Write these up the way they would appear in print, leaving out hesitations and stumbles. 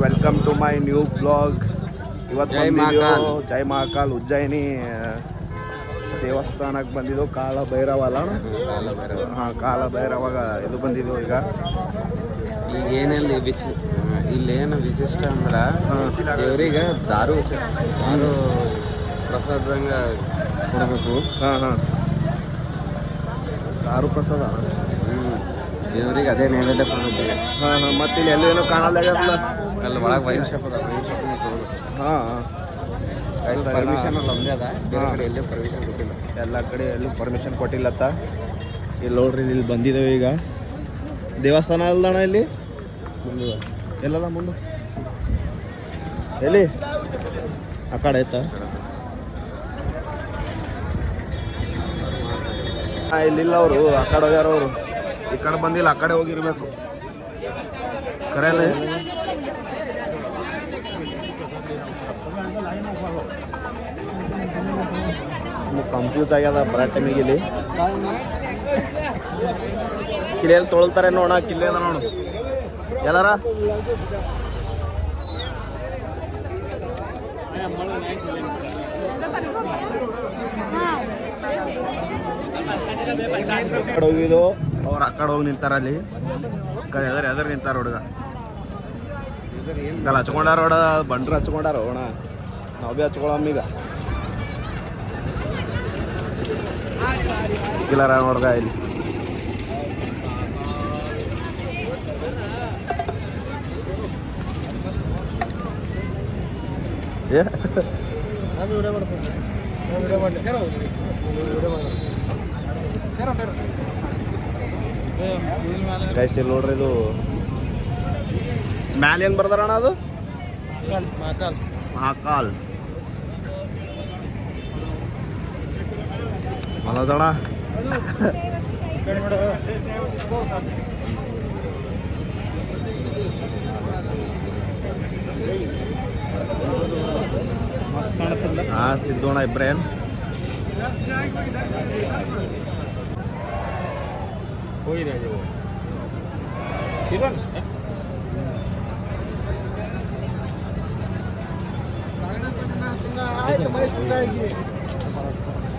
Welcome to my new blog. ಇವತ್ತು ಜೈ ಬಂದಿದ್ದೀವಿ ಮಹಾಕಾಲ್. ಜೈ ಮಹಾಕಾಲ್ ಉಜ್ಜಯಿನಿ ದೇವಸ್ಥಾನಕ್ಕೆ ಬಂದಿದ್ದು. ಕಾಲ ಭೈರವ ಅಲ್ಲ, ಹಾಂ ಕಾಲ ಭೈರವಾಗ ಇದು ಬಂದಿದ್ದು. ಈಗ ಏನಲ್ಲಿ ಇಲ್ಲೇನು ವಿಶಿಷ್ಟ ಅಂದ್ರೆ ದೇವರಿಗೆ ದಾರು ಪ್ರಸಾದಂಗ ಕೊಡಬೇಕು. ಹಾಂ ಹಾಂ ದಾರು ಪ್ರಸಾದ ದೇವರಿಗೆ ಅದೇ ನೈವೇದ್ಯ ಕೊಡಬೇಕು. ಹಾಂ ಹಾಂ ಮತ್ತೆ ಇಲ್ಲಿ ಎಲ್ಲೇನೋ ಕಾಣಲಾಗಲ್ಲ. ಅಲ್ಲಿ ಒಳಗೆ ವೈನ್ ಶಾಪ್ ಅದ, ವೈನ್ ಶಾಪ್ ತಗೋಬೇಕು. ಹಾಂ ಹಾಂ ಪರ್ಮಿಷನ್ ಅಲ್ಲ ಒಂದೇ ಅದ, ಬೇರೆ ಕಡೆ ಎಲ್ಲೂ ಪರ್ಮಿಷನ್ ಕೊಟ್ಟಿಲ್ಲ. ಎಲ್ಲ ಕಡೆ ಎಲ್ಲೂ ಪರ್ಮಿಷನ್ ಕೊಟ್ಟಿಲ್ಲತ್ತ. ಇಲ್ಲಿ ನೋಡ್ರಿ ಇಲ್ಲಿ ಬಂದಿದ್ದೇವೆ ಈಗ. ದೇವಸ್ಥಾನ ಅಲ್ದಣ ಇಲ್ಲಿ ಮುಂದೆ ಎಲ್ಲಲ್ಲ ಮುಂದೆ ಎಲ್ಲಿ ಆ ಕಡೆ ಆಯ್ತಾ? ಇಲ್ಲಿಲ್ಲ ಅವರು ಆ ಕಡೆ ಹೋಗ್ಯಾರ. ಅವರು ಈ ಕಡೆ ಬಂದಿಲ್ಲ, ಆ ಕಡೆ ಹೋಗಿರ್ಬೇಕು. ಕರೆಯಲ್ಲ ಕನ್ಫ್ಯೂಸ್ ಆಗ್ಯದ ಬರೋ ಟೈಮಿಗೆ. ಇಲ್ಲಿ ಕಿಲೆಯಲ್ಲಿ ತೊಳ್ತಾರೆ ನೋಡ, ಕಿಲ್ಲೆ ಅದ ನೋಡು ಎಲ್ಲಾರ. ಕಡೆ ಹೋಗಿದ್ದು ಅವ್ರು ಆ ಕಡೆ ಹೋಗಿ ನಿಂತಾರ. ಅಲ್ಲಿ ಎದ್ರ ನಿಂತಾರ ಹುಡುಗ ಕಲ್ ಹಚ್ಕೊಂಡಾರ ನೋಡ, ಬಂಡ್ರು ಹಚ್ಕೊಂಡಾರ ಅಣ್ಣ. ನಾವು ಭೀ ಹಚ್ಕೊಳಮ್ಮ ಈಗ. ಕಿಲ್ಲರ ನೋಡ್ಗ ಇಲ್ಲಿ ಗೈಸ್ ಇಲ್ಲಿ ನೋಡ್ರಿ. ಇದು ಮ್ಯಾಲೆ ಏನು ಬರ್ದಾರಣ್ಣ? ಅದು ಮಹಾಕಾಲ್ ಮನೋದಣ್ಣ. ಹಾಂ ಸಿದ್ದೋಣ ಇಬ್ರೇನ್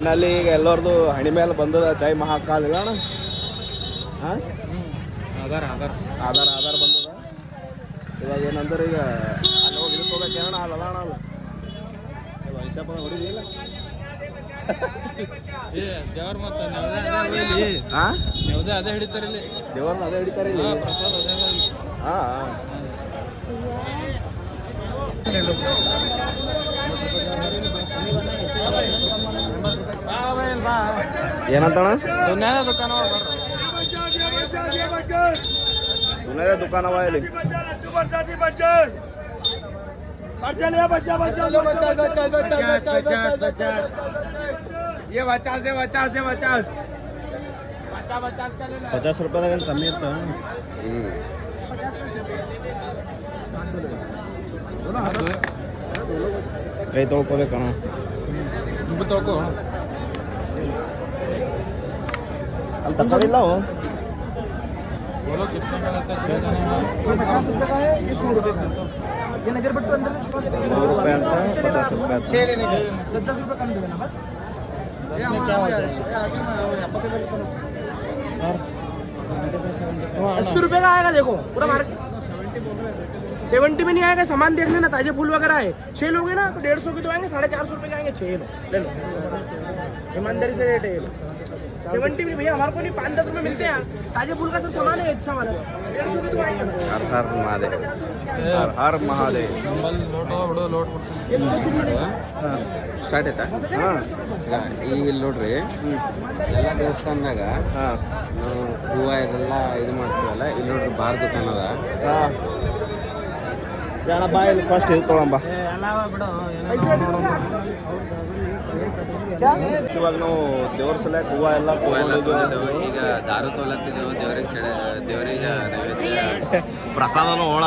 ನಲ್ಲಿ ಈಗ ಎಲ್ಲರದು ಹಣಿ ಮೇಲೆ ಬಂದದ ಜೈ ಮಹಾಕಾಲ್ ಇಲ್ಲ ಅಣ್ಣ. ಹಾಂ ಆಧಾರ ಬಂದದ. ಇವಾಗ ಏನಂದ್ರೆ ಈಗ ಅಲ್ಲಿ ಹೋಗಿ ಇದಕ್ಕೋಬೇಕೇನಣ್ಣ? ಅಲ್ಲ ಅಣ್ಣ ಅಲ್ಲ ವೈಶಾಪ ಹೊಡಿದಿಲ್ಲ. ಅದೇ ಹಿಡಿತಾರೆ ಇಲ್ಲಿ, ದೇವ್ರನ್ನ ಅದೇ ಹಿಡಿತಾರೆ ಇಲ್ಲಿ. ಹಾಂ ಏನಂತಣ್ಣ? ದುನಿಯಾದ ದುಕಾನವ ಇಲ್ಲಿ. ₹50 ಕಮ್ಮಿ ಇರ್ತಾವ. ಕೈ ತೊಳ್ಕೋಬೇಕಣ್ಣ. ಅಲ್ಲಿ ತಪ್ಪಿಲ್ಲ. ₹100 ಅಂತ ₹80 का आएगा. देखो पूरा मार्केट 70 में नहीं आएगा. सामान देख लेना, ताजे फूल वगैरह है. 6 लोग हैं ना तो 150 के तो आएंगे, ₹450 के आएंगे. 6 लो ले लो, ईमानदारी से रेट है. 70 में भैया हमारे को नहीं, 5-10 रुपये मिलते हैं. ताजे फूल का सब सामान है अच्छा वाला. 150 के तो आएंगे. हर महादेव ಸ್ಟಾರ್ಟ್ ಆಯ್ತಾ? ಈಗ ಇಲ್ಲಿ ನೋಡ್ರಿ, ಎಲ್ಲ ದೇವಸ್ಥಾನದಾಗ ಹೂವು ಇದೆಲ್ಲ ಇದು ಮಾಡ್ತೀವಲ್ಲ. ಇಲ್ಲಿ ನೋಡ್ರಿ ಬಾರ್ ದುಕಾನ್ ಅದ. ಜನ ಬಾ ಇಲ್ಲಿ ಫಸ್ಟ್ ಇದು ತೊಗೊಳಂಬ. ಇವಾಗ ನಾವು ದೇವ್ರ ಸಲಕ್ಕೆ ಹೂವು ಎಲ್ಲ ತೊಗೊಂಡಿದ್ದೇವೆ. ಈಗ ದಾರು ತೊಗೊಳತ್ತಿದ್ದೆವು. ದೇವರಿಗೆ ನೈವೇದ್ಯ ಪ್ರಸಾದನೂ ಹೋಳ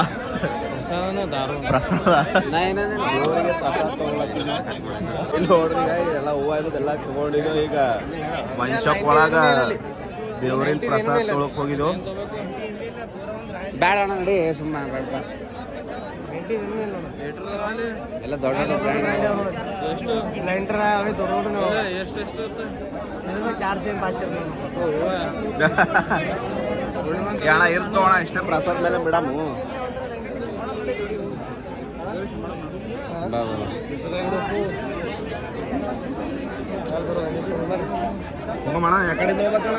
ಪ್ರಸಾದ ದೇವರಿಗೆ ಪ್ರಸಾದ ತೊಗೊಳತ್ತೀನಿ. ಇಲ್ಲಿ ನೋಡ್ರಿ ಎಲ್ಲ ಹೂವು ಇದೆಲ್ಲ ತೊಗೊಂಡಿದ್ದು. ಈಗ ವೈನ್ ಶಾಪ್ ಒಳಗ ದೇವರಿನ ಪ್ರಸಾದ ತೊಗೊಳಕ್ ಹೋಗಿದ್ದು. ಬೇಡ ಅಣ್ಣ, ನೋಡಿ ಸುಮ್ಮನೆ ಬೇಡ. ಎಲ್ಲ ದೊಡ್ಡ ಎಷ್ಟು ಲೈಂಟ್ರ ಎಷ್ಟು 400 500 ಅಣ್ಣ ಇರ್ತೋ ಅಣ್ಣ ಇಷ್ಟೇ ಪ್ರಸಾದ ಮೇಲೆ ಬಿಡಮು ಹೋಗಮಣ ಯಾಕಡೆ ಹೋಗ್ಬೇಕಣ್ಣ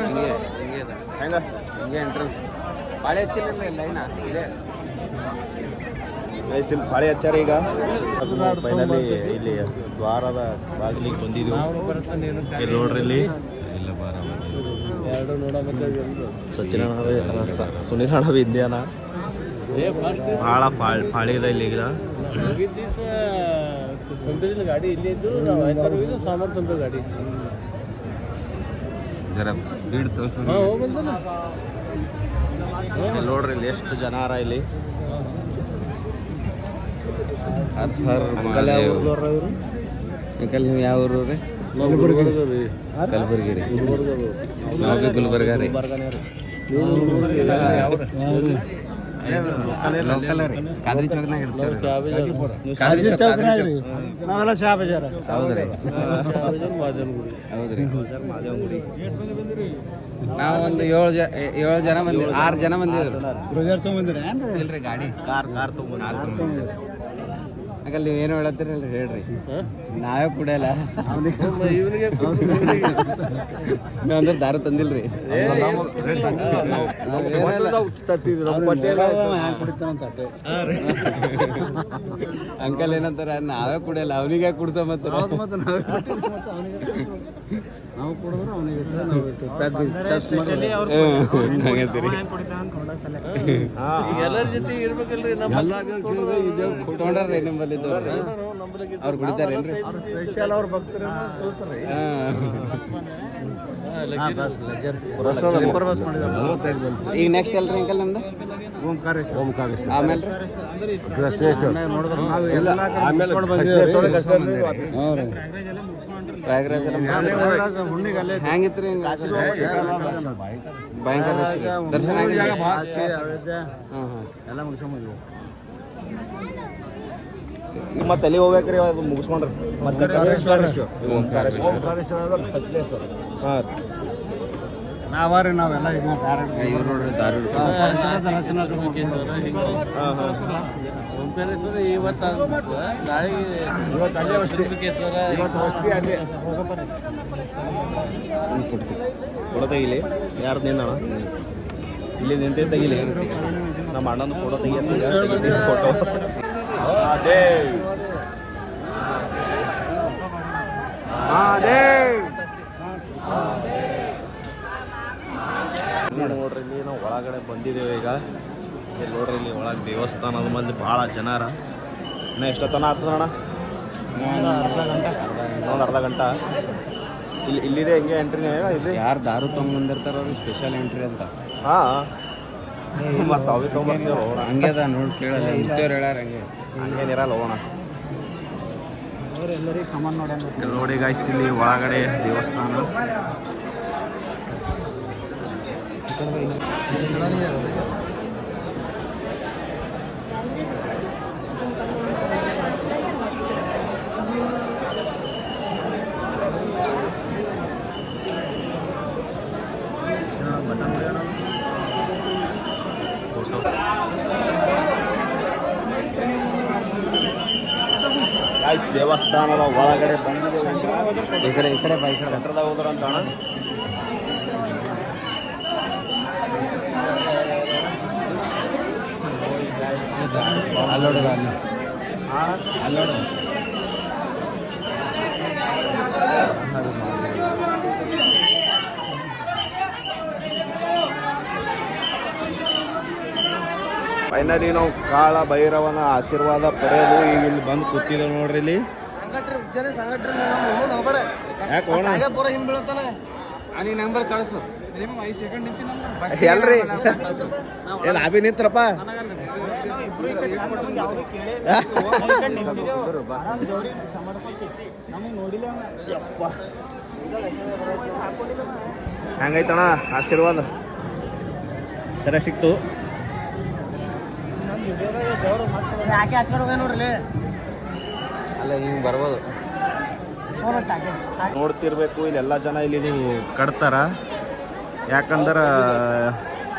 ಹೆಂಗ ಹಿಂಗೆ ಎಂಟ್ರೆನ್ಸ್ ಬಾಳೆ ಹಚ್ಚಿಲ್ಲ ಲೈನ ಇದೆ ಇಲ್ಲಿ ಪಾಳಿ ಹಚ್ಚಾರ ಈಗ ಫೈನಲಿ ಇಲ್ಲಿ ದ್ವಾರದ ಬಾಗಿಲಿಗೆ ಬಂದಿದ್ದೀವಿ ಇಲ್ಲಿ ನೋಡ್ರಿ ಇಲ್ಲಿ ಸಚಿನ್ ಅಣ್ಣ ಸುನೀಲ್ ಅಣ್ಣ ವಿದ್ಯಾನ ಭಾಳ ಪಾಳಿ ಇದೆ ಇಲ್ಲಿ ಈಗ ಗಾಡಿ ಇಲ್ಲಿ ಇದ್ದು ನಾವು ಆಯ್ತು ಸಾಮಾನು ತಂದ ಗಾಡಿ ಜರ ಬೀಡ್ ತೋರಿಸ್ ನೋಡ್ರಿ ಇಲ್ಲಿ ಎಷ್ಟು ಜನ ಅರ ಇಲ್ಲಿ ಅಂಕಲ್ ನೀವು ಯಾವ ಊರು ರೀ ಕಲಬುರ್ಗಿ ರೀ ನಾವು ಗುಲ್ಬರ್ಗ ರೀ ಲೋಕಲ್ ರೀ ಕಾದ್ರಿ ಚೌಕ್ನಾಗ ನಾವೆಲ್ಲ ಶಾ ಬಜಾರ ಹೌದ್ರಿ ಹೌದ್ರಿ ನಾವು ಒಂದು 7 ಜನ ಬಂದಿವಿ 6 ಜನ ಬಂದಿದ್ರು ಇಲ್ರಿ ಗಾಡಿ ಕಾರ್ ತೊಗೊಂಡು ಅಂಕಲ್ ನೀವು ಏನು ಹೇಳತ್ತೀರಿ ಅಲ್ರಿ ಹೇಳ್ರಿ ನಾವೇ ಕುಡಿಯಲ್ಲ ಅಂದ್ರೆ ದಾರು ತಂದಿಲ್ರಿ ಅಂಕಲ್ ಏನಂತಾರ ನಾವೇ ಕುಡಿಯಲ್ಲ ಅವನಿಗೆ ಕುಡ್ಸ ಮತ್ತೆ ನಾವು ಕುಡಿದ್ರೆ ಅವನಿಗೆ ಎಲ್ಲರ ಜೊತೆ ಇರ್ಬೇಕಲ್ರಿ ತೊಗೊಂಡ್ರಿ ನಿಮ್ಮಲ್ಲಿ ಅವ್ರು ಕುಡಿತಾರೇನ್ರಿ ಸ್ಪೆಷಲ್ ಅವ್ರ ಭಕ್ತರು ಈಗ ನೆಕ್ಸ್ಟ್ ಎಲ್ರಿ ಅಂಕಲ್ ನಮ್ದು ಓಂಕಾರೇಶ್ವರ ಆಮೇಲೆ ಪ್ರಯಾಗ್ರಾಜ್ ಹೆಂಗಿತ್ರಿ ಭಯಂಕರ ದರ್ಶನ ಎಲ್ಲ ಮುಗಿಸ್ಕೊಂಡ್ಬಂದ್ವಿ ಮತ್ತೆ ಎಲ್ಲಿ ಹೋಗ್ಬೇಕ್ರಿ ಅದು ಮುಗಿಸ್ಕೊಂಡ್ರಿ ಮತ್ತೆ ನಾವ್ರಿ ನಾವೆಲ್ಲ ಈಗ ಇವ್ರು ನೋಡ್ರಿ ದಾರು ಓಂಕಾರೇಶ್ವರ ಇವತ್ತು ನಾಳೆ ಇವತ್ತು ಅಲ್ಲೇ ಇವತ್ತು ವಸ್ತಿ ಅಲ್ಲೇ ಫೋಟೋ ತೆಗಿಲಿ ಯಾರು ನಿನ್ನ ಇಲ್ಲಿ ನಿಂತೆ ತೆಗಿಲಿ ನಮ್ಮ ಅಣ್ಣನ ಫೋಟೋ ತೆಗಿ ಫೋಟೋ ಅದೇ ನೋಡ್ರಿ ಇಲ್ಲಿ ನಾವು ಒಳಗಡೆ ಬಂದಿದ್ದೇವೆ ಈಗ ಇಲ್ಲಿ ನೋಡ್ರಿ ಇಲ್ಲಿ ಒಳಗೆ ದೇವಸ್ಥಾನದ ಮಂದಿ ಭಾಳ ಜನರ ಇನ್ನು ಎಷ್ಟೊತ್ತನ ಆಗ್ತದಣ್ಣ ಇನ್ನೊಂದು ಅರ್ಧ ಗಂಟೆ ಇಲ್ಲಿದೆ ಹೆಂಗೆ ಎಂಟ್ರಿನೇ ಇದೆ ಯಾರು ದಾರು ತೊಗೊಂಬಂದಿರ್ತಾರ ಅವ್ರಿಗೆ ಸ್ಪೆಷಲ್ ಎಂಟ್ರಿ ಅಂತ ಹಾಂ ಮತ್ತು ಅವಿ ತೊಗೊಂಬರ್ತೀವಿ ಹೋಗೋಣ ಹಂಗೆ ಅದ ನೋಡಿ ಕೇಳಲ್ಲ ಮುತ್ತೇವ್ರು ಹೇಳ್ಯಾರ ಹಂಗೆ ಹಂಗೇನಿರಲ್ಲ ಹೋಗೋಣ ಎಲ್ಲರಿಗೂ ಸಾಮಾನು ನೋಡಿ ನೋಡಿ ಗಾಯ್ಸ್ ಇಲ್ಲಿ ಒಳಗಡೆ ದೇವಸ್ಥಾನ ಗಾಯ್ಸ್ ದೇವಸ್ಥಾನದ ಒಳಗಡೆ ಬಂದಿದ್ದೇವೆ ಈ ಕಡೆ ಬೈಕ್ ಸೆಂಟ್ರದಾಗ ಹೋದ್ರ ಅಂತ ಅಣ್ಣ ಅಲ್ಲೋಡ ಫೈನಲಿ ನಾವು ಕಾಳ ಭೈರವನ ಆಶೀರ್ವಾದ ಪಡೆಯಲು ಈಗ ಇಲ್ಲಿ ಬಂದು ಕೂತಿದ್ದೇವೆ ನೋಡ್ರಿ ಇಲ್ಲಿ ಯಾಕೆ ಹೋಣ ನೀ ನಂಬರ್ ಕಳಿಸು ಎಲ್ರಿ ಏನು ಅಭಿ ನಿಂತ್ರಪ್ಪ ಹೆಂಗೈತಣ್ಣ ಆಶೀರ್ವಾದ ಸರಿಯಾಗಿ ಸಿಕ್ತು ಯಾಕೆ ಹಚ್ಕೊಂಡು ಹೋಗ ನೋಡ್ರಿ ಅಲ್ಲ ಹಿಂಗೆ ಬರ್ಬೋದು. ನೋಡ್ತಿರ್ಬೇಕು ಇಲ್ಲೆಲ್ಲ ಜನ ಇಲ್ಲಿ ಇದು ಕಟ್ತಾರ. ಯಾಕಂದ್ರೆ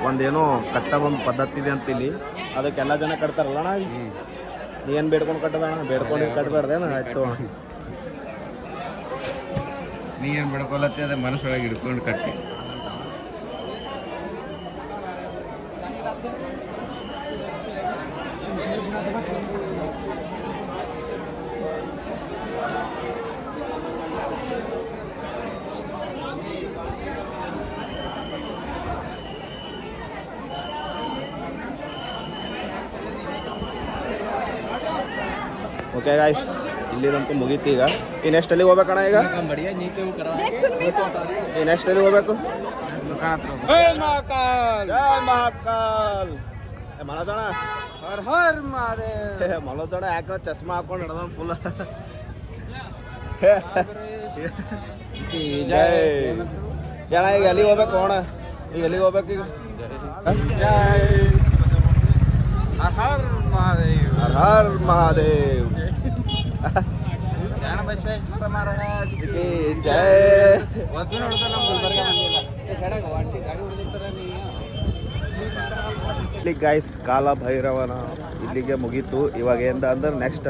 ಒಂದೇನೋ ಕಟ್ಟೋದೊಂದು ಪದ್ಧತಿ ಇದೆ ಅಂತ ಇಲ್ಲಿ, ಅದಕ್ಕೆಲ್ಲ ಜನ ಕಟ್ತಾರಲ್ಲ ಅಣ್ಣ. ನೀ ಏನು ಬೇಡ್ಕೊಂಡು ಕಟ್ಟದಣ್ಣ? ಬೇಡ್ಕೊಂಡು ಕಟ್ಬೇಡ್ದೇನ? ಆಯ್ತು ನೀ ಏನು ಬಿಡ್ಕೊಳತ್ತೆ ಅದೇ ಮನಸ್ಸೊಳಗೆ ಹಿಡ್ಕೊಂಡು ಕಟ್ಟಿ. ಓಕೆ ಗಾಯ್ಸ್, ಇಲ್ಲಿದಂತೂ ಮುಗೀತು. ಈಗ ಈ ನೆಕ್ಸ್ಟ್ ಎಲ್ಲಿಗೆ ಹೋಗ್ಬೇಕಣ್ಣ? ಈಗ ಈ ನೆಕ್ಸ್ಟ್ ಎಲ್ಲಿಗೆ ಹೋಗ್ಬೇಕು? ಜೈ ಮಹಾಕಾಲ್. ಮನೋಜಣ್ಣ, ಹರ್ ಹರ್ ಮಹಾದೇವ್. ಮನೋಜಣ್ಣ ಯಾಕಂದ್ರೆ ಚಸ್ಮಾ ಹಾಕೊಂಡು ಹಿಡ್ದ ಫುಲ್. ಜೈ ಅಣ್ಣ. ಈಗ ಎಲ್ಲಿಗೆ ಹೋಗ್ಬೇಕು ಅಣ್ಣ? ಈಗ ಎಲ್ಲಿಗೆ ಹೋಗ್ಬೇಕು? ಈಗ ಹರ್ ಹರ್ ಮಹಾದೇವ್. ಹರ್ ಹರ್ ಮಹಾದೇವ್. ಇಲ್ಲಿ ಗೈಸ್ ಕಾಲ ಭೈರವನ ಇಲ್ಲಿಗೆ ಮುಗೀತು. ಇವಾಗ ಏನ್ ಅಂದ್ರೆ ನೆಕ್ಸ್ಟ್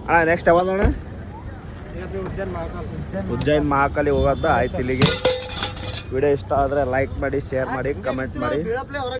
ಅಣ್ಣ, ನೆಕ್ಸ್ಟ್ ಯಾವ್ದಣ್ಣ? ಉಜ್ಜೈನ್ ಮಹಾಕಾಲಿ ಹೋಗೋದ ಆಯ್ತು. ಇಲ್ಲಿಗೆ ವಿಡಿಯೋ ಇಷ್ಟ ಆದರೆ ಲೈಕ್ ಮಾಡಿ, ಶೇರ್ ಮಾಡಿ, ಕಮೆಂಟ್ ಮಾಡಿ.